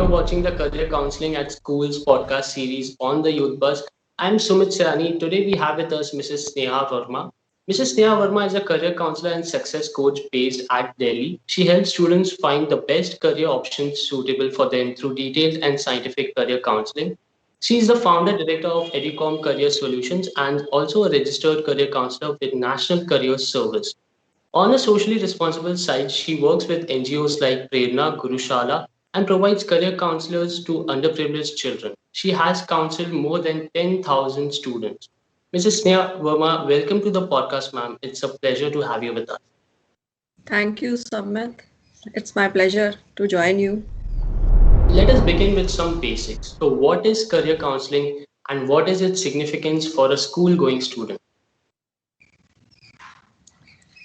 you're watching the Career Counseling at Schools podcast series on the Youth Bus. I'm Sumit Sirani. Today we have with us Mrs. Sneha Verma. Mrs. Sneha Verma is a career counselor and success coach based at Delhi. She helps students find the best career options suitable for them through detailed and scientific career counseling. She is the founder director of Edicom Career Solutions and also a registered career counselor with National Career Service. On a socially responsible side, she works with NGOs like Prerna Gurushala and provides career counselors to underprivileged children. She has counseled more than 10,000 students. Mrs. Sneha Verma, welcome to the podcast, ma'am. It's a pleasure to have you with us. Thank you, Sumit. It's my pleasure to join you. Let us begin with some basics. So, what is career counseling and what is its significance for a school going student?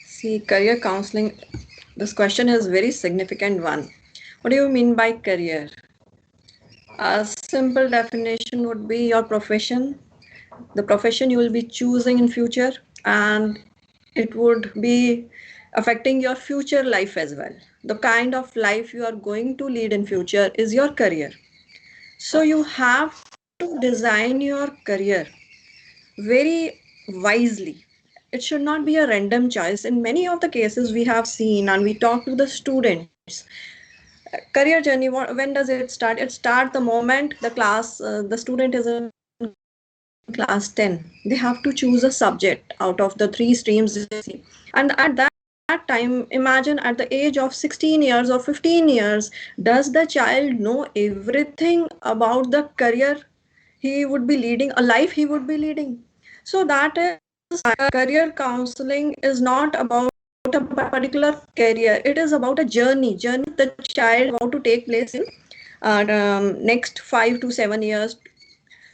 See, career counseling, this question is very significant one. What do you mean by career? A simple definition would be your profession, the profession you will be choosing in future, and it would be affecting your future life as well. The kind of life you are going to lead in future is your career. So you have to design your career very wisely. It should not be a random choice. In many of the cases we have seen and we talk to the students, career journey, when does it start? It starts the moment the student is in class 10. They have to choose a subject out of the three streams they see. And at that time, imagine at the age of 16 years or 15 years, does the child know everything about the career he would be leading, a life he would be leading? So that is career counseling is not about a particular career. It is about a journey that the child is about to take place in next 5 to 7 years.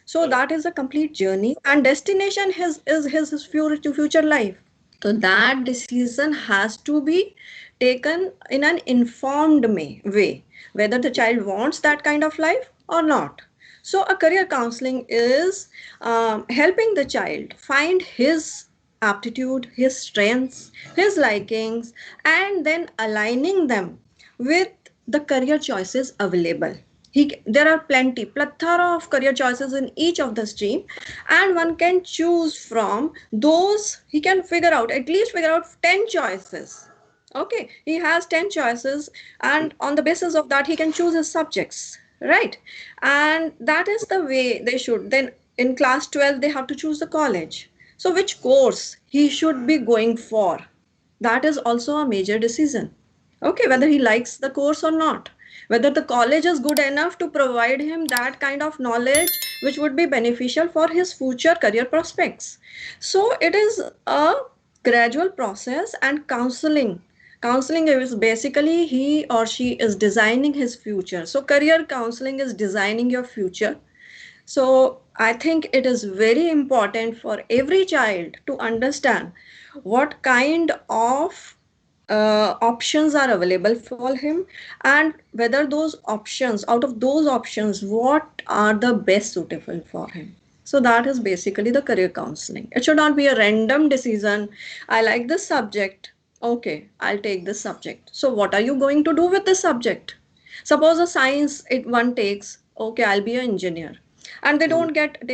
So that is a complete journey, and destination is his future life. So that decision has to be taken in an informed way, whether the child wants that kind of life or not. So a career counseling is helping the child find his aptitude, his strengths, his likings, and then aligning them with the career choices available. There are plethora of career choices in each of the stream, and one can choose from those. He can figure out 10 choices. Okay, he has 10 choices, and on the basis of that he can choose his subjects, right? And that is the way they should. Then in class 12 they have to choose the college. So which course he should be going for, that is also a major decision. Okay, whether he likes the course or not, whether the college is good enough to provide him that kind of knowledge which would be beneficial for his future career prospects. So it is a gradual process, and counseling is basically he or she is designing his future. So career counseling is designing your future. So I think it is very important for every child to understand what kind of options are available for him, and whether those options, out of those options, what are the best suitable for him. So that is basically the career counseling. It should not be a random decision. I like this subject. Okay, I'll take this subject. So what are you going to do with this subject? Suppose a science one takes, okay, I'll be an engineer, and they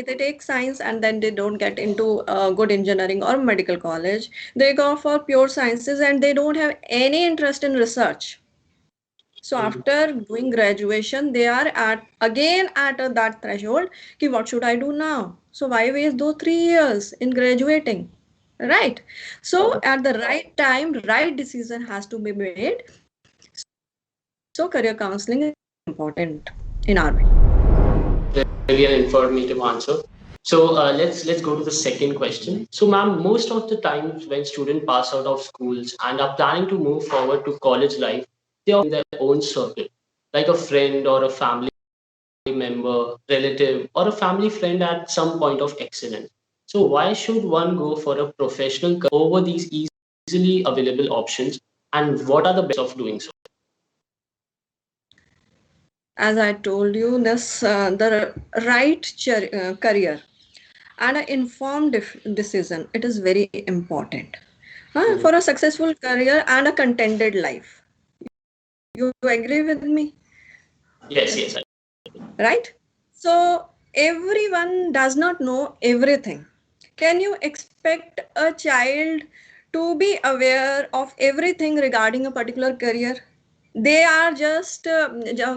take science and then they don't get into good engineering or medical college. They go for pure sciences and they don't have any interest in research. So after doing graduation, they are at that threshold ki what should I do now? So why waste those 3 years in graduating? Right. So at the right time, right decision has to be made. So career counseling is important in our way. Really an informative answer. So let's go to the second question. So, ma'am, most of the times when students pass out of schools and are planning to move forward to college life, they often in their own circle, like a friend or a family member, relative, or a family friend at some point of excellence. So, why should one go for a professional career over these easily available options, and what are the benefits of doing so? As I told you, the career and an informed decision, it is very important for a successful career and a contented life. You agree with me? Yes, yes. right? So everyone does not know everything. Can you expect a child to be aware of everything regarding a particular career? They are just,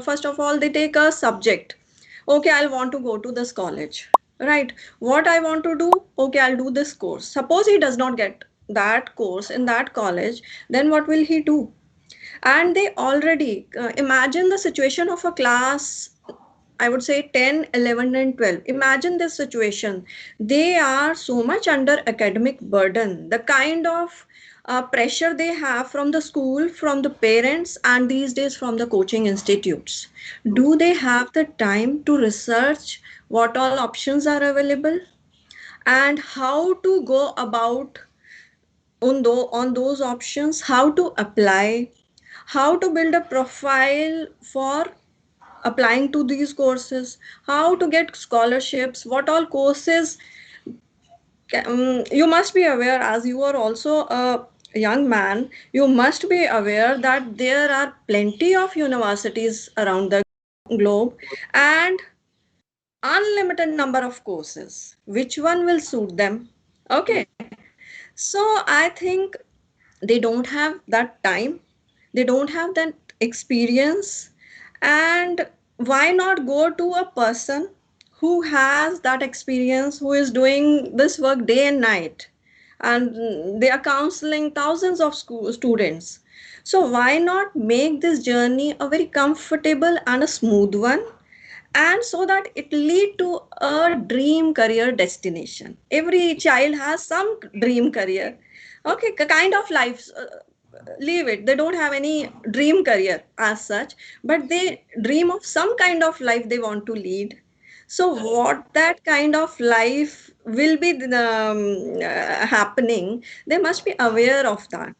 first of all, they take a subject. Okay, I'll want to go to this college, right? What I want to do? Okay, I'll do this course. Suppose he does not get that course in that college, then what will he do? And they already imagine the situation of a class, I would say 10, 11, and 12. Imagine this situation. They are so much under academic burden. The kind of pressure they have from the school, from the parents, and these days from the coaching institutes. Do they have the time to research what all options are available and how to go about on those options, how to apply, how to build a profile for applying to these courses, how to get scholarships, what all courses. You must be aware, as you are also a young man, you must be aware that there are plenty of universities around the globe and unlimited number of courses. Which one will suit them? Okay. So I think they don't have that time, they don't have that experience, and why not go to a person who has that experience, who is doing this work day and night, and they are counseling thousands of school students. So why not make this journey a very comfortable and a smooth one, and so that it lead to a dream career destination. Every child has some dream career. Okay, kind of life, leave it, they don't have any dream career as such, but they dream of some kind of life they want to lead. So what that kind of life will be happening, they must be aware of that.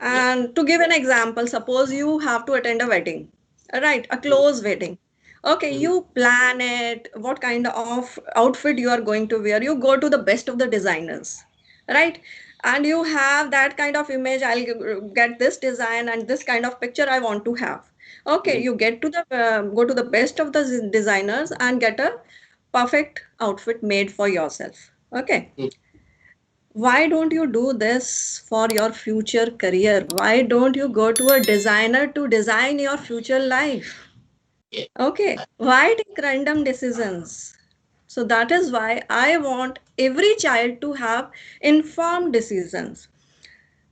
Yeah. And to give an example, suppose you have to attend a wedding, right? A close wedding. Okay, Mhm. you plan it, what kind of outfit you are going to wear. You go to the best of the designers, right? And you have that kind of image. I'll get this design and this kind of picture I want to have. Okay, Mhm. you get to the go to the best of the designers and get a perfect outfit made for yourself. Okay, Mhm. why don't you do this for your future career? Why don't you go to a designer to design your future life? Yeah. Okay, why take random decisions? So that is why I want every child to have informed decisions.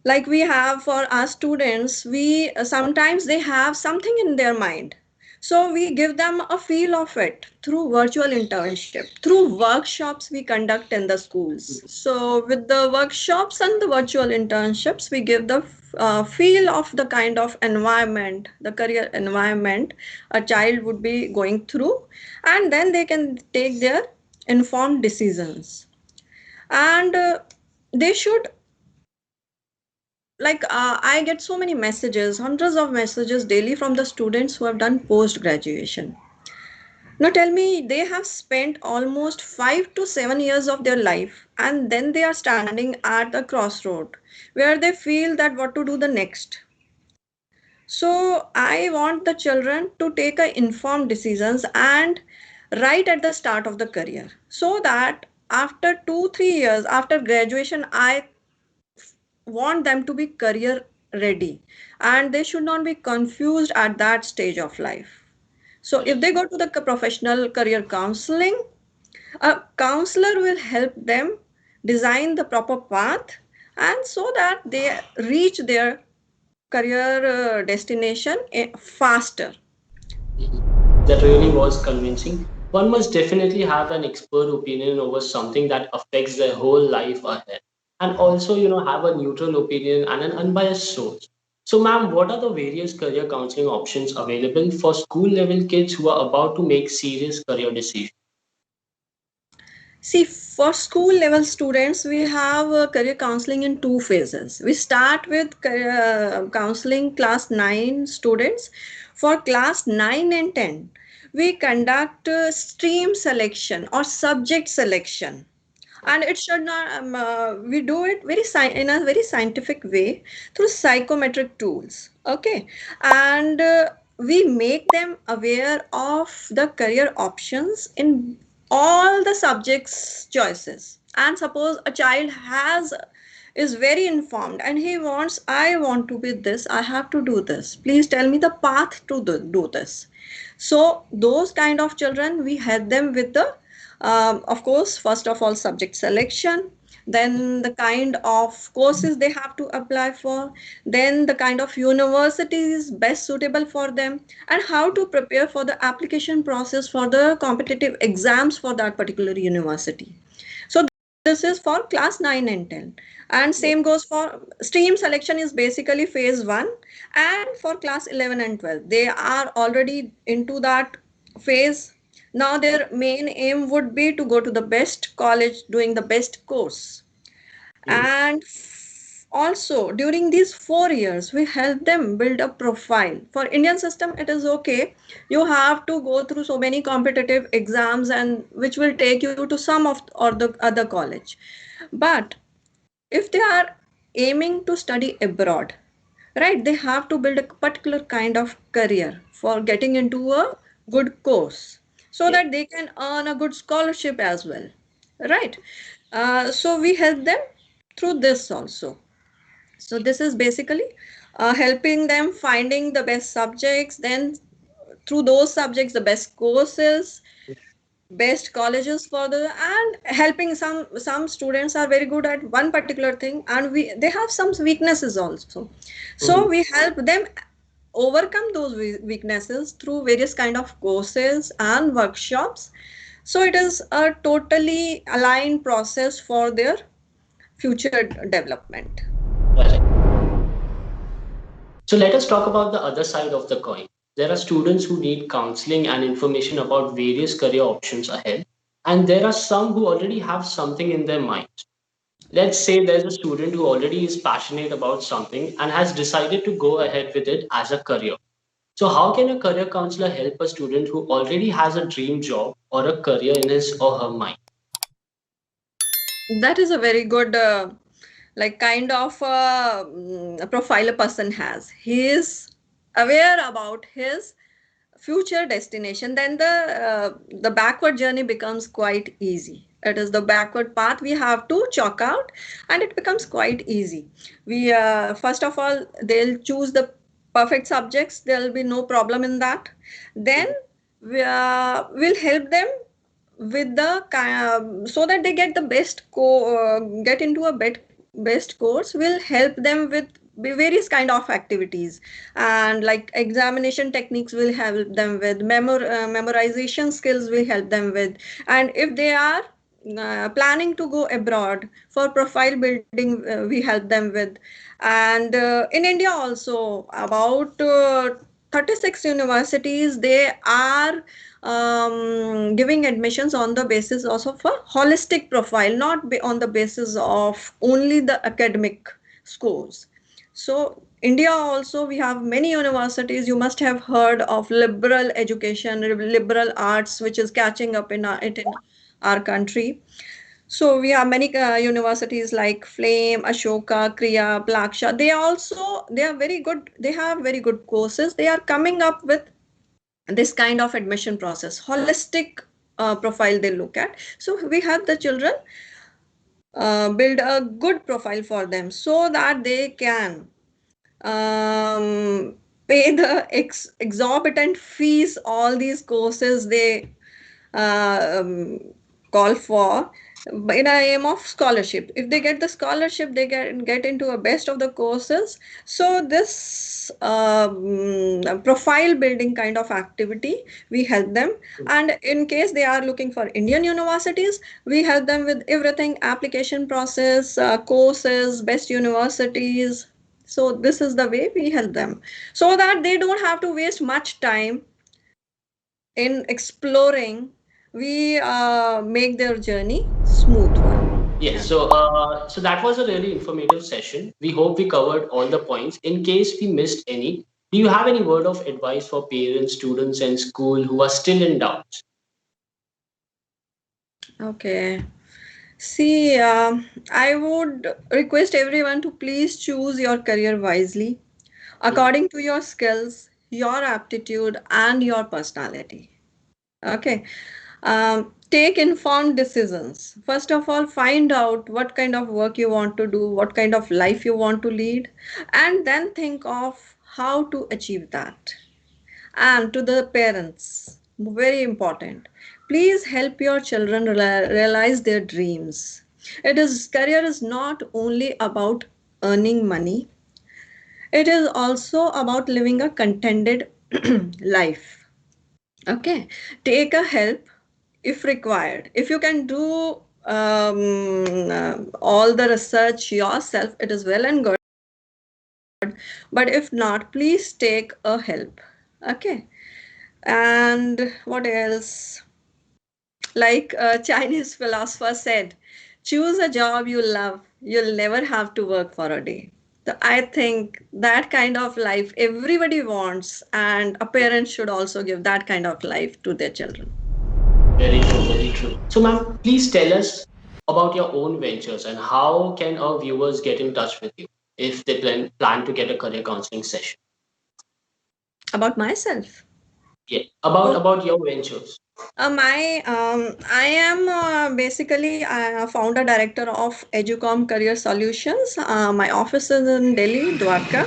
Like we have for our students, we sometimes they have something in their mind, so we give them a feel of it through virtual internship, through workshops we conduct in the schools. So with the workshops and the virtual internships, we give the feel of the kind of environment, the career environment a child would be going through, and then they can take their informed decisions. And they should, like I get so many messages, hundreds of messages daily from the students who have done post graduation. Now tell me, they have spent almost 5 to 7 years of their life, and then they are standing at the crossroad where they feel that what to do the next. So I want the children to take a informed decisions and right at the start of the career, so that after 2 3 years after graduation, I want them to be career ready, and they should not be confused at that stage of life. So if they go to the professional career counseling, a counselor will help them design the proper path, and so that they reach their career destination faster. That really was convincing. One must definitely have an expert opinion over something that affects their whole life ahead. And also, have a neutral opinion and an unbiased source. So, ma'am, what are the various career counseling options available for school level kids who are about to make serious career decisions? See, for school level students, we have career counseling in two phases. We start with career, counseling class 9 students. For class 9 and 10, we conduct stream selection or subject selection. And it should not, we do it in a very scientific way through psychometric tools. Okay. And we make them aware of the career options in all the subjects choices. And suppose a child has is very informed and he wants, I want to be this, I have to do this, please tell me the path to do this. So those kind of children, we help them with the of course, first of all, subject selection, then the kind of courses they have to apply for, then the kind of universities best suitable for them, and how to prepare for the application process for the competitive exams for that particular university. So this is for class 9 and 10. And same goes for stream selection is basically phase 1. And for class 11 and 12, they are already into that phase. Now their main aim would be to go to the best college doing the best course. Mhm. And also during these 4 years, we help them build a profile. For Indian system, it is okay. You have to go through so many competitive exams and which will take you to some of or the other college. But if they are aiming to study abroad, right, they have to build a particular kind of career for getting into a good course so Yeah. that they can earn a good scholarship as well, right? So we help them through this also. So this is basically helping them finding the best subjects, then through those subjects the best courses, best colleges for the, and helping some students are very good at one particular thing and we they have some weaknesses also. So Mhm. we help them overcome those weaknesses through various kind of courses and workshops. So it is a totally aligned process for their future development. Correct. So let us talk about the other side of the coin. There are students who need counseling and information about various career options ahead, and there are some who already have something in their mind. Let's say there's a student who already is passionate about something and has decided to go ahead with it as a career. So, how can a career counselor help a student who already has a dream job or a career in his or her mind? That is a very good like kind of profile a person has. He is aware about his future destination, then the backward journey becomes quite easy. It is the backward path we have to chalk out and it becomes quite easy. We first of all they'll choose the perfect subjects, there'll be no problem in that. Then we'll help them with the so that they get the get into a best course. Will help them with various kind of activities, and like examination techniques will help them with memorization skills will help them with. And if they are planning to go abroad for profile building, we help them with. And in India also about 36 universities, they are giving admissions on the basis also of a holistic profile, not on the basis of only the academic scores. So India also, we have many universities. You must have heard of liberal education, liberal arts, which is catching up in our country. So we have many universities like Flame, Ashoka, Kriya, Plaksha. They are very good. They have very good courses. They are coming up with this kind of admission process, holistic profile they look at. So we have the children build a good profile for them so that they can pay the exorbitant fees all these courses they um, call for in a aim of scholarship. If they get the scholarship, they get into a best of the courses. So this profile building kind of activity, we help them. And in case they are looking for Indian universities, we help them with everything: application process, courses, best universities. So this is the way we help them so that they don't have to waste much time in exploring. We make their journey smooth one. Yes, Yeah. so that was a really informative session. We hope we covered all the points. In case we missed any, do you have any word of advice for parents, students, and school who are still in doubt? Okay. See, I would request everyone to please choose your career wisely Mhm. according to your skills, your aptitude, and your personality. Okay. Take informed decisions. First of all, find out what kind of work you want to do, what kind of life you want to lead, and then think of how to achieve that. And to the parents, very important, please help your children realize their dreams. Career is not only about earning money, it is also about living a contented life. Okay, take a help if required. If you can do all the research yourself, it is well and good. But if not, please take a help. Okay. And what else? Like a Chinese philosopher said, choose a job you love. You'll never have to work for a day. So I think that kind of life everybody wants, and a parent should also give that kind of life to their children. Very true, very true. So, ma'am, please tell us about your own ventures and how can our viewers get in touch with you if they plan to get a career counseling session. About myself. Yeah, Oh, about your ventures. I am basically a founder director of Educom Career Solutions. My office is in Delhi, Dwarka.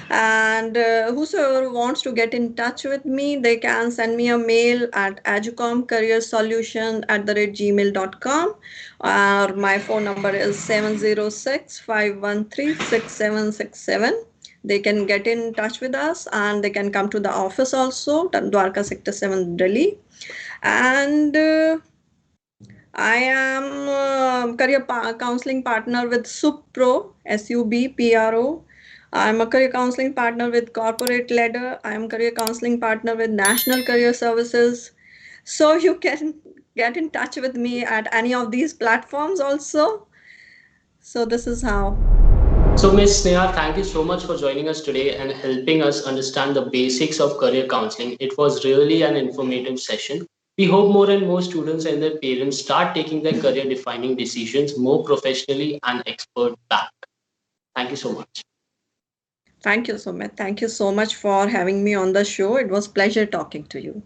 And whosoever wants to get in touch with me, they can send me a mail at educomcareersolution@gmail.com. My phone number is 706-513-6767. They can get in touch with us and they can come to the office also, Dwarka Sector 7, Delhi. And I am counseling partner with SUBPRO, SUBPRO. I'm a career counseling partner with Corporate Ladder. I am career counseling partner with National Career Services. So you can get in touch with me at any of these platforms also. So this is how. So, Ms. Sneha, thank you so much for joining us today and helping us understand the basics of career counseling. It was really an informative session. We hope more and more students and their parents start taking their career defining decisions more professionally and expert back. Thank you so much. Thank you, Sumit. Thank you so much for having me on the show. It was pleasure talking to you.